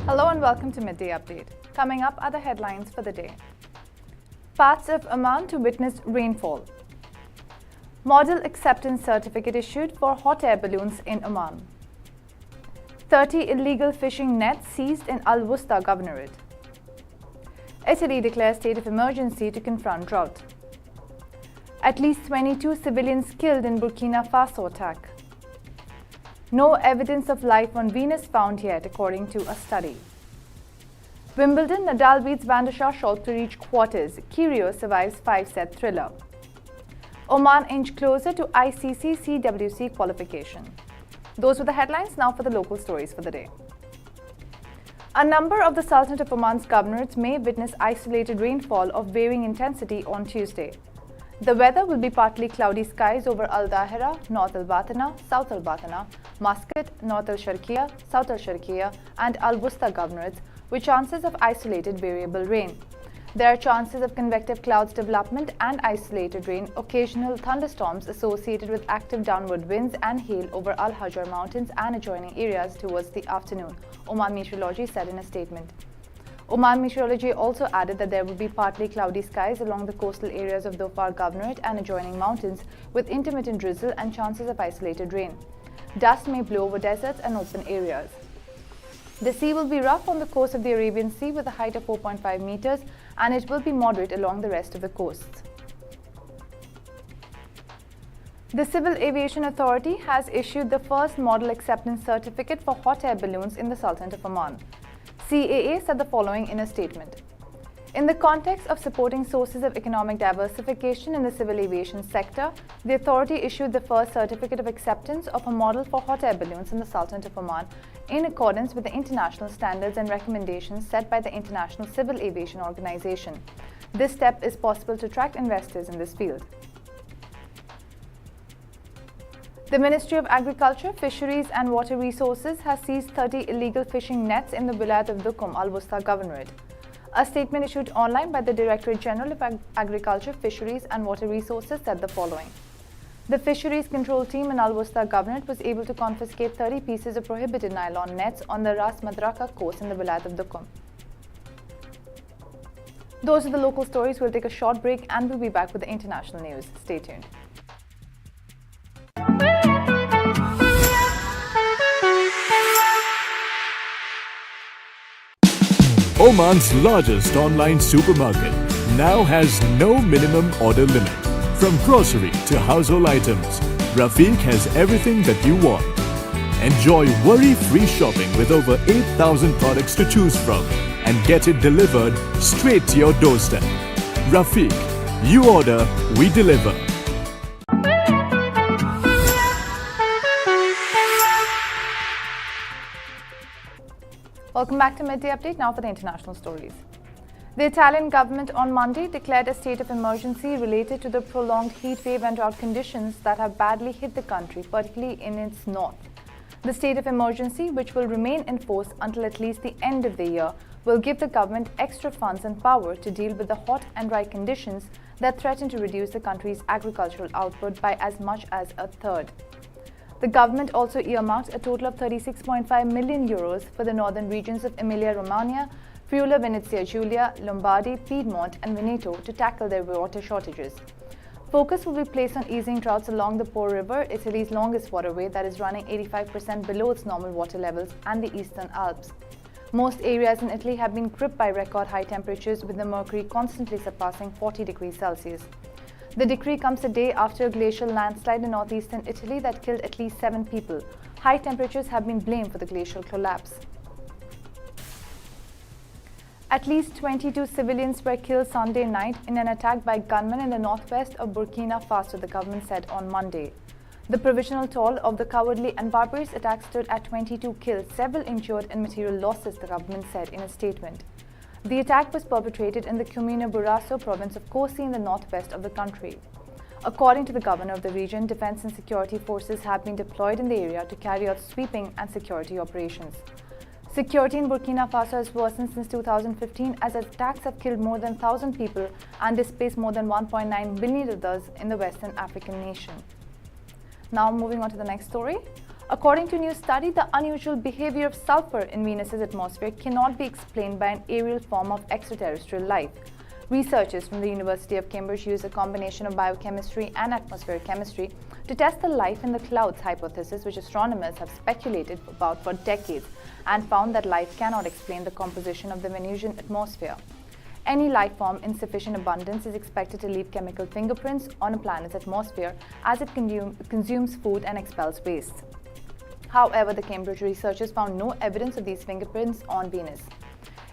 Hello and welcome to Midday Update. Coming up are the headlines for the day. Parts of Oman to witness rainfall. Model acceptance certificate issued for hot air balloons in Oman. 30 illegal fishing nets seized in Al-Wusta Governorate. Italy declares state of emergency to confront drought. At least 22 civilians killed in Burkina Faso attack. No evidence of life on Venus found yet, according to a study. Wimbledon, Nadal beats Van der Sar to reach quarters. Kyrgios survives 5-set thriller. Oman inch closer to ICC CWC qualification. Those were the headlines. Now for the local stories for the day. A number of the Sultanate of Oman's governorates may witness isolated rainfall of varying intensity on Tuesday. The weather will be partly cloudy skies over Al-Dahira, North Al-Batana, South Al-Batana, Muscat, North Al-Sharqiya, South Al-Sharqiya and Al-Wusta governorates with chances of isolated variable rain. There are chances of convective clouds development and isolated rain, occasional thunderstorms associated with active downward winds and hail over Al-Hajar mountains and adjoining areas towards the afternoon, Oman Meteorology said in a statement. Oman Meteorology also added that there will be partly cloudy skies along the coastal areas of Dhofar Governorate and adjoining mountains with intermittent drizzle and chances of isolated rain. Dust may blow over deserts and open areas. The sea will be rough on the coast of the Arabian Sea with a height of 4.5 meters and it will be moderate along the rest of the coasts. The Civil Aviation Authority has issued the first model acceptance certificate for hot air balloons in the Sultanate of Oman. CAA said the following in a statement. In the context of supporting sources of economic diversification in the civil aviation sector, the authority issued the first certificate of acceptance of a model for hot air balloons in the Sultanate of Oman in accordance with the international standards and recommendations set by the International Civil Aviation Organization. This step is possible to attract investors in this field. The Ministry of Agriculture, Fisheries and Water Resources has seized 30 illegal fishing nets in the Wilayat of Dukum, Al-Wusta Governorate. A statement issued online by the Directorate General of Agriculture, Fisheries and Water Resources said the following. The Fisheries Control Team in Al-Wusta Governorate was able to confiscate 30 pieces of prohibited nylon nets on the Ras Madraka coast in the Wilayat of Dukum. Those are the local stories. We'll take a short break and we'll be back with the international news. Stay tuned. Oman's largest online supermarket now has no minimum order limit. From grocery to household items, Rafiq has everything that you want. Enjoy worry-free shopping with over 8,000 products to choose from and get it delivered straight to your doorstep. Rafiq, you order, we deliver. Welcome back to Midday Update. Now for the international stories. The Italian government on Monday declared a state of emergency related to the prolonged heat wave and drought conditions that have badly hit the country, particularly in its north. The state of emergency, which will remain in force until at least the end of the year, will give the government extra funds and power to deal with the hot and dry conditions that threaten to reduce the country's agricultural output by as much as a third. The government also earmarked a total of 36.5 million euros for the northern regions of Emilia-Romagna, Friuli-Venezia Giulia, Lombardy, Piedmont and Veneto to tackle their water shortages. Focus will be placed on easing droughts along the Po River, Italy's longest waterway that is running 85% below its normal water levels, and the Eastern Alps. Most areas in Italy have been gripped by record high temperatures, with the mercury constantly surpassing 40 degrees Celsius. The decree comes a day after a glacial landslide in northeastern Italy that killed at least 7 people. High temperatures have been blamed for the glacial collapse. At least 22 civilians were killed Sunday night in an attack by gunmen in the northwest of Burkina Faso, the government said on Monday. The provisional toll of the cowardly and barbarous attack stood at 22 killed, several injured and material losses, the government said in a statement. The attack was perpetrated in the Comuna Buraso province of Kosi in the northwest of the country. According to the governor of the region, defense and security forces have been deployed in the area to carry out sweeping and security operations. Security in Burkina Faso has worsened since 2015 as attacks have killed more than 1,000 people and displaced more than 1.9 billion others in the Western African nation. Now moving on to the next story. According to a new study, the unusual behavior of sulfur in Venus's atmosphere cannot be explained by an aerial form of extraterrestrial life. Researchers from the University of Cambridge used a combination of biochemistry and atmospheric chemistry to test the life in the clouds hypothesis, which astronomers have speculated about for decades, and found that life cannot explain the composition of the Venusian atmosphere. Any life form in sufficient abundance is expected to leave chemical fingerprints on a planet's atmosphere as it consumes food and expels waste. However, the Cambridge researchers found no evidence of these fingerprints on Venus.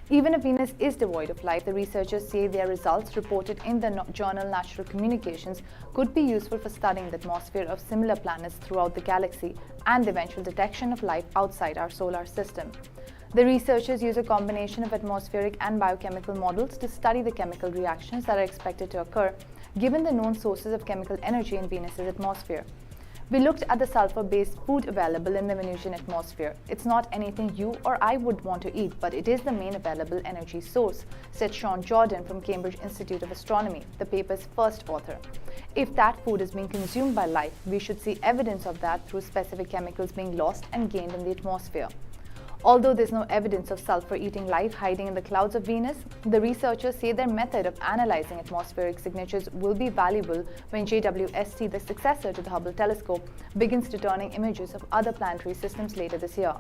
Even if Venus is devoid of life, the researchers say their results reported in the journal Natural Communications could be useful for studying the atmosphere of similar planets throughout the galaxy and the eventual detection of life outside our solar system. The researchers use a combination of atmospheric and biochemical models to study the chemical reactions that are expected to occur given the known sources of chemical energy in Venus's atmosphere. We looked at the sulfur-based food available in the Venusian atmosphere. It's not anything you or I would want to eat, but it is the main available energy source, said Sean Jordan from Cambridge Institute of Astronomy, the paper's first author. If that food is being consumed by life, we should see evidence of that through specific chemicals being lost and gained in the atmosphere. Although there's no evidence of sulfur-eating life hiding in the clouds of Venus, the researchers say their method of analyzing atmospheric signatures will be valuable when JWST, the successor to the Hubble telescope, begins returning images of other planetary systems later this year.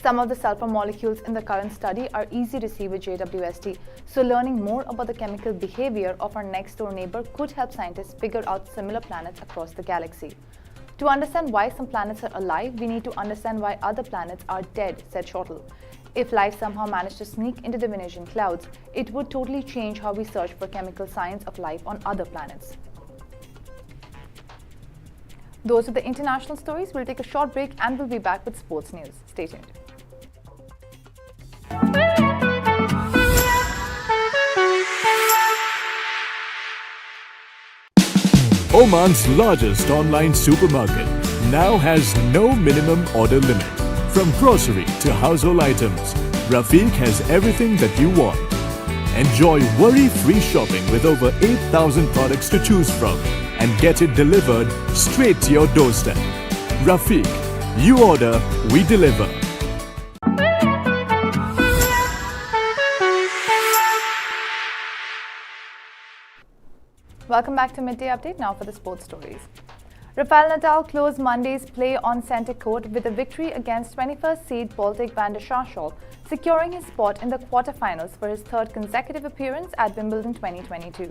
Some of the sulfur molecules in the current study are easy to see with JWST, so learning more about the chemical behavior of our next-door neighbor could help scientists figure out similar planets across the galaxy. To understand why some planets are alive, we need to understand why other planets are dead, said Shortle. If life somehow managed to sneak into the Venusian clouds, it would totally change how we search for chemical signs of life on other planets. Those are the international stories. We'll take a short break and we'll be back with sports news. Stay tuned. Oman's largest online supermarket now has no minimum order limit. From grocery to household items, Rafiq has everything that you want. Enjoy worry-free shopping with over 8,000 products to choose from and get it delivered straight to your doorstep. Rafiq, you order, we deliver. Welcome back to Midday Update, now for the sports stories. Rafael Nadal closed Monday's play on centre court with a victory against 21st seed Baltic van der Schaal, securing his spot in the quarterfinals for his third consecutive appearance at Wimbledon 2022.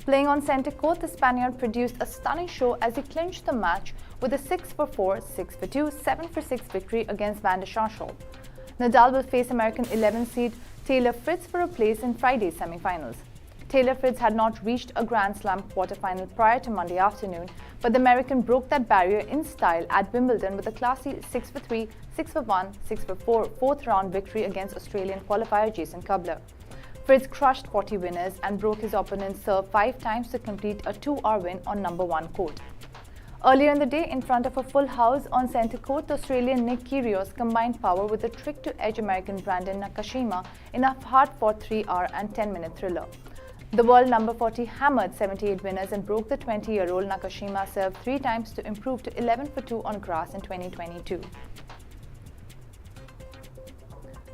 Playing on centre court, the Spaniard produced a stunning show as he clinched the match with a 6-4, 6-2, 7-6 victory against van der Schaal. Nadal will face American 11th seed Taylor Fritz for a place in Friday's semi-finals. Taylor Fritz had not reached a Grand Slam quarterfinal prior to Monday afternoon, but the American broke that barrier in style at Wimbledon with a classy 6-3, 6-1, 6-4 fourth-round victory against Australian qualifier Jason Kubler. Fritz crushed 40 winners and broke his opponent's serve 5 times to complete a 2-hour win on number 1 court. Earlier in the day, in front of a full house on centre court, the Australian Nick Kyrgios combined power with a trick-to-edge American Brandon Nakashima in a hard-fought 3-hour and 10-minute thriller. The world number 40 hammered 78 winners and broke the 20-year-old Nakashima serve 3 times to improve to 11-2 on grass in 2022.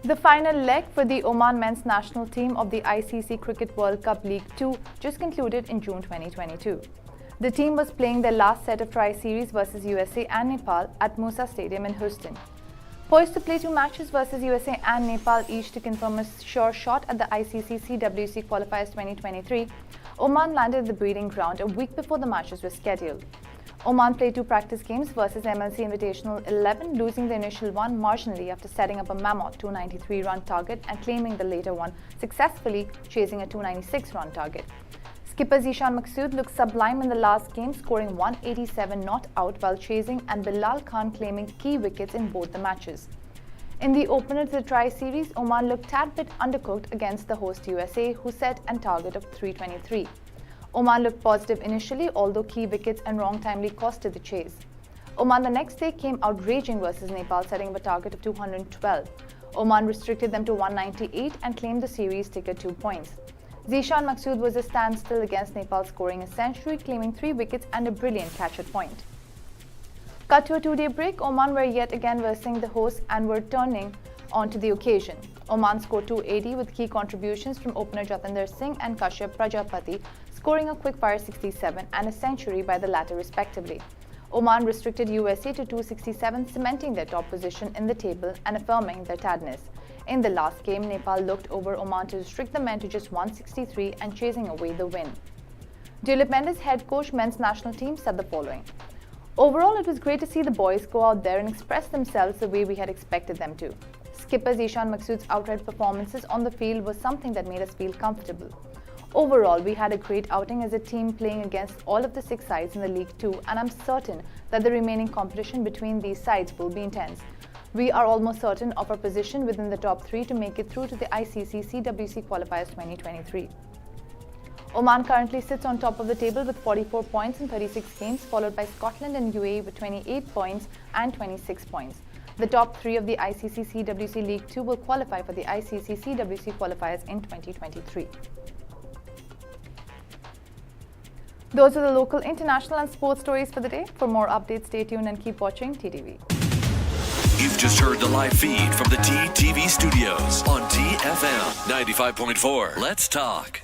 The final leg for the Oman men's national team of the ICC Cricket World Cup League 2 just concluded in June 2022. The team was playing their last set of tri-series versus USA and Nepal at Musa Stadium in Houston. Poised to play 2 matches versus USA and Nepal each to confirm a sure shot at the ICC CWC Qualifiers 2023, Oman landed the breeding ground a week before the matches were scheduled. Oman played 2 practice games versus MLC Invitational 11, losing the initial one marginally after setting up a mammoth 293-run target and claiming the later one successfully, chasing a 296-run target. Skipper Zishan Maqsood looked sublime in the last game, scoring 187 not out while chasing, and Bilal Khan claiming key wickets in both the matches. In the opener to the Tri-Series, Oman looked tad bit undercooked against the host USA, who set a target of 323. Oman looked positive initially, although key wickets and wrong timely costed the chase. Oman the next day came out raging versus Nepal, setting up a target of 212. Oman restricted them to 198 and claimed the series ticker 2 points. Zishan Maqsood was a standstill against Nepal, scoring a century, claiming 3 wickets and a brilliant catch at point. Cut to a 2-day break, Oman were yet again versing the hosts and were turning onto the occasion. Oman scored 280 with key contributions from opener Jatinder Singh and Kashyap Prajapati, scoring a quick-fire 67 and a century by the latter respectively. Oman restricted USA to 267, cementing their top position in the table and affirming their tadness. In the last game, Nepal looked over Oman to restrict the men to just 163 and chasing away the win. Dilip Mendes, head coach men's national team, said the following: "Overall, it was great to see the boys go out there and express themselves the way we had expected them to. Skipper Zishan Maqsood's outright performances on the field was something that made us feel comfortable. Overall, we had a great outing as a team, playing against all of the 6 sides in the league too, and I'm certain that the remaining competition between these sides will be intense. We are almost certain of our position within the top 3 to make it through to the ICC CWC Qualifiers 2023. Oman currently sits on top of the table with 44 points in 36 games, followed by Scotland and UAE with 28 points and 26 points. The top 3 of the ICC CWC League 2 will qualify for the ICC CWC Qualifiers in 2023. Those are the local, international and sports stories for the day. For more updates, stay tuned and keep watching TTV. You've just heard the live feed from the TTV studios on TFM 95.4. Let's talk.